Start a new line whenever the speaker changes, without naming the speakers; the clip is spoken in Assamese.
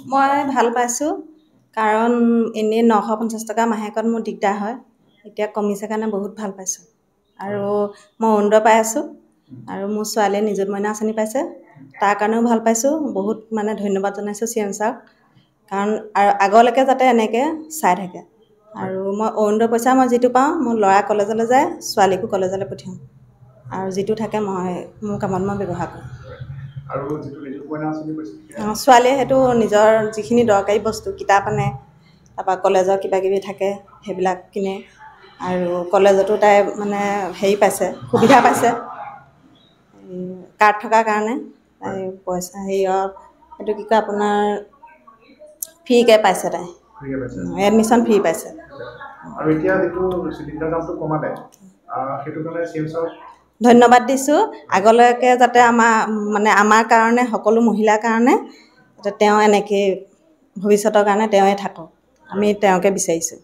মই ভাল পাইছোঁ কাৰণ এনেই 950 টকা মাহেকত মোৰ দিগদাৰ হয় এতিয়া কমিছে কাৰণে বহুত ভাল পাইছোঁ আৰু মই অৰুণোদয় পাই আছোঁ আৰু মোৰ ছোৱালীয়ে নিযুত মইনা আঁচনি পাইছে তাৰ কাৰণেও ভাল পাইছোঁ বহুত মানে ধন্যবাদ জনাইছোঁ চিএম ছাৰক কাৰণ আৰু আগলৈকে যাতে এনেকৈ চাই থাকে আৰু মই অৰুণোদয় পইচা মই যিটো পাওঁ মোৰ ল'ৰা কলেজলৈ যায় ছোৱালীকো কলেজলৈ পঠিয়াওঁ আৰু যিটো থাকে মই মোৰ কামত মই ব্যৱহাৰ কৰোঁ
আৰু যিটো নিযুত মইনা আঁচনি কৈছে
ছোৱালীয়ে সেইটো নিজৰ যিখিনি দৰকাৰী বস্তু কিতাপ আনে তাৰপৰা কলেজৰ কিবাকিবি থাকে সেইবিলাক কিনে আৰু কলেজতো তাই মানে হেৰি পাইছে সুবিধা পাইছে কাৰ্ড থকাৰ কাৰণে তাই পইচা হেৰিয়ৰ এইটো কি কয় আপোনাৰ ফ্ৰীকৈ পাইছে তাই এডমিশ্যন ফ্ৰী পাইছে
আৰু এতিয়া যিটো চিলিণ্ডাৰ দামটো কমালে সেইটো কাৰণে চিএম ছাৰক
ধন্যবাদ দিছোঁ আগলৈকে যাতে আমাৰ কাৰণে সকলো মহিলাৰ কাৰণে যাতে তেওঁ এনেকৈ ভৱিষ্যতৰ কাৰণে তেওঁৱে থাকক আমি তেওঁকে বিচাৰিছোঁ